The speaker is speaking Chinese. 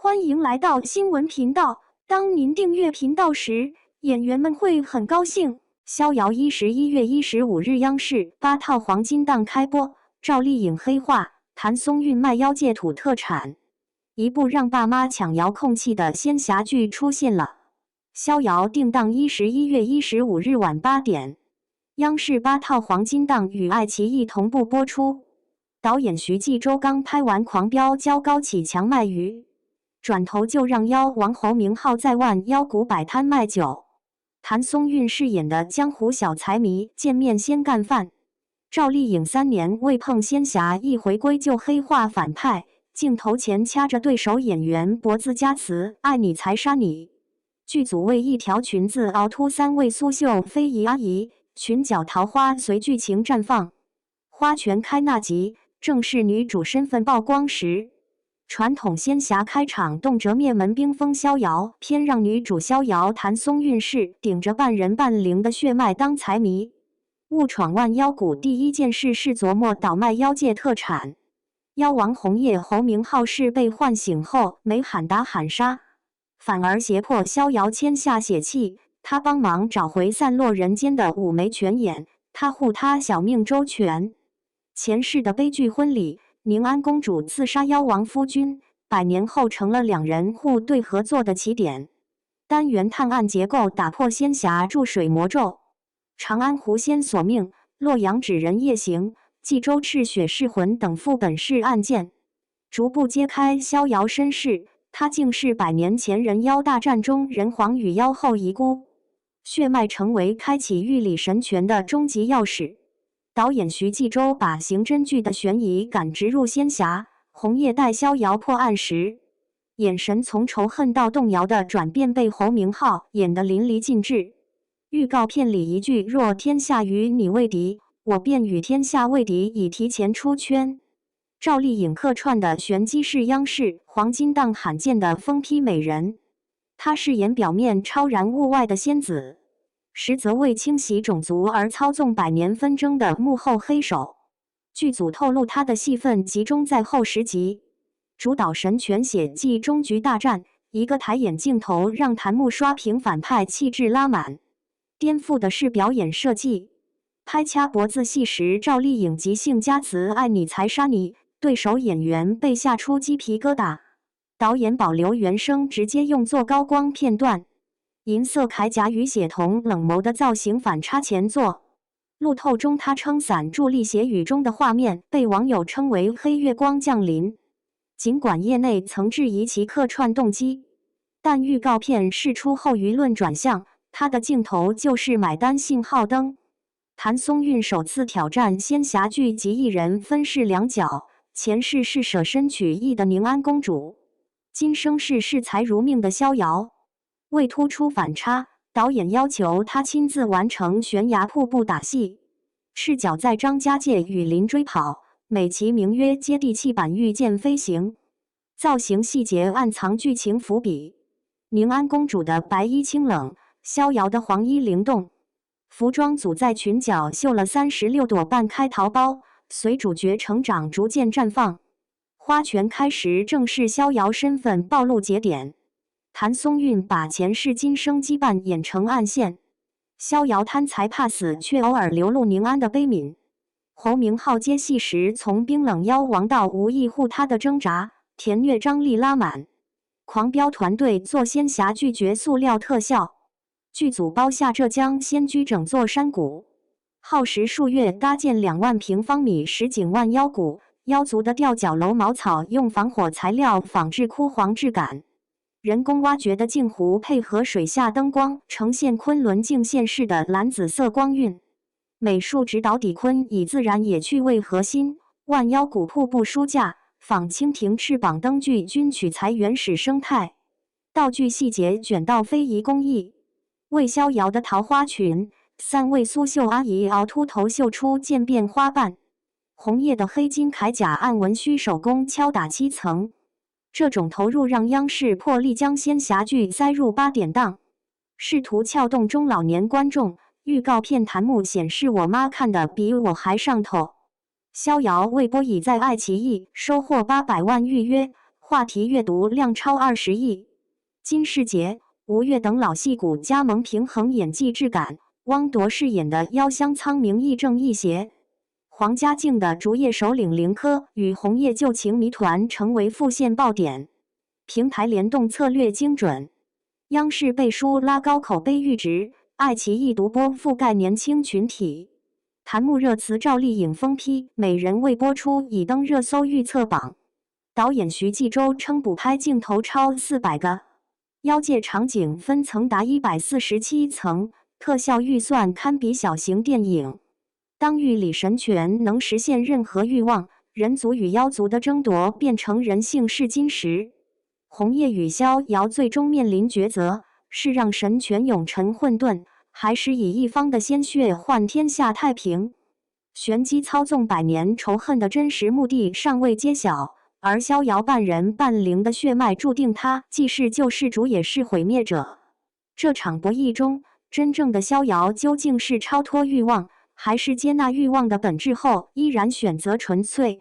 欢迎来到新闻频道。当您订阅频道时，演员们会很高兴。逍遥11月15日央视8套黄金档开播，赵丽颖黑化，谭松韵卖腰借土特产，一部让爸妈抢遥控器的仙侠剧出现了。逍遥定档11月15日晚8点，央视8套黄金档与爱奇艺同步播出。导演徐纪周刚拍完《狂飙》教高启强卖鱼，转头就让妖王侯明昊在万妖谷摆摊卖酒。谭松韵饰演的江湖小财迷见面先干饭。赵丽颖3年未碰仙侠，一回归就黑化反派，镜头前掐着对手演员脖子加词“爱你才杀你”。剧组为一条裙子凹凸3位苏绣非遗阿姨，裙角桃花随剧情绽放。花全开那集正是女主身份曝光时。传统仙侠开场动辄灭门冰封逍遥，偏让女主逍遥谭松韵是顶着半人半灵的血脉当财迷，误闯万妖谷第一件事是琢磨倒卖妖界特产。妖王红叶侯明昊是被唤醒后没喊打喊杀，反而胁迫逍遥签下血契，他帮忙找回散落人间的五枚泉眼，他护他小命周全。前世的悲剧婚礼，宁安公主刺杀妖王夫君，100年后成了2人互对合作的起点。单元探案结构打破仙侠注水魔咒，长安狐仙索命、洛阳纸人夜行、冀州赤血噬魂等副本式案件，逐步揭开逍遥身世。他竟是100年前人妖大战中人皇与妖后遗孤，血脉成为开启玉里神拳的终极钥匙。导演徐纪周把刑侦剧的悬疑感植入仙侠。红叶带逍遥破案时，眼神从仇恨到动摇的转变被侯明昊演得淋漓尽致。预告片里一句"若天下与你为敌，我便与天下为敌"已提前出圈。赵丽颖客串的玄机是央视黄金档罕见的疯批美人，她饰演表面超然物外的仙子，实则为清洗种族而操纵100年纷争的幕后黑手。剧组透露，他的戏份集中在后10集，主导神犬血祭终局大战，一个抬眼镜头让谭木刷屏反派气质拉满。颠覆的是表演设计，拍掐脖子戏时，赵丽颖即兴加词“爱你才杀你”，对手演员被吓出鸡皮疙瘩。导演保留原声，直接用作高光片段。银色铠甲与血瞳冷眸的造型反差前作。路透中他撑伞伫立斜雨中的画面被网友称为黑月光降临。尽管业内曾质疑其客串动机，但预告片释出后舆论转向，他的镜头就是买单信号灯。谭松韵首次挑战仙侠剧集一人分饰2角，前世是舍身取义的宁安公主，今生是视财如命的逍遥。为突出反差，导演要求他亲自完成悬崖瀑布打戏，赤脚在张家界雨林追跑，美其名曰接地气版御剑飞行。造型细节暗藏剧情伏笔，宁安公主的白衣清冷，逍遥的黄衣灵动。服装组在裙角绣了36朵半开桃苞，随主角成长逐渐绽放。花拳开时正是逍遥身份暴露节点。谭松韵把前世今生羁绊演成暗线，逍遥贪财怕死，却偶尔流露宁安的悲悯。侯明昊接戏时，从冰冷妖王到无意护他的挣扎，甜虐张力拉满。狂飙团队做仙侠拒绝塑料特效，剧组包下浙江仙居整座山谷，耗时数月搭建2万平方米实景万妖谷，妖族的吊脚楼茅草用防火材料仿制枯黄质感。人工挖掘的镜湖配合水下灯光，呈现昆仑镜线式的蓝紫色光晕。美术指导底坤以自然野趣为核心，万妖谷瀑布书架仿蜻蜓翅膀灯具均取材原始生态，道具细节卷到非遗工艺。为逍遥的桃花裙，3位苏绣阿姨凹凸头绣出渐变花瓣。红叶的黑金铠甲按纹需手工敲打7层。这种投入让央视破例将仙侠剧塞入8点档，试图撬动中老年观众。预告片弹幕显示我妈看的比我还上头。逍遥未播已在爱奇艺收获800万预约，话题阅读量超20亿。金世杰、吴越等老戏骨加盟平衡演技质感。汪铎饰演的妖香苍明亦正亦邪。黄家靖的竹叶首领林柯与红叶旧情谜团成为副线爆点。平台联动策略精准。央视背书拉高口碑阈值，爱奇艺独播覆盖年轻群体。弹幕热词赵丽颖疯批，美人未播出已登热搜预测榜。导演徐纪周称补拍镜头超400个，妖界场景分层达147层，特效预算堪比小型电影。当玉里神拳能实现任何欲望，人族与妖族的争夺变成人性试金石。红叶与逍遥最终面临抉择，是让神权永沉混沌，还是以一方的鲜血换天下太平？玄机操纵百年仇恨的真实目的尚未揭晓，而逍遥半人半灵的血脉注定他既是救世主也是毁灭者。这场博弈中，真正的逍遥究竟是超脱欲望，还是接纳欲望的本质后依然选择纯粹？